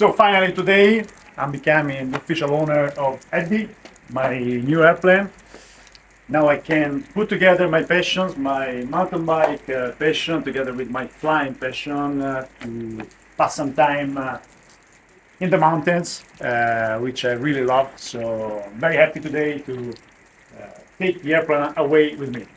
So finally today, I'm becoming the official owner of Eddie, my new airplane. Now I can put together my passions, my mountain bike passion, together with my flying passion to pass some time in the mountains, which I really love. So I'm very happy today to take the airplane away with me.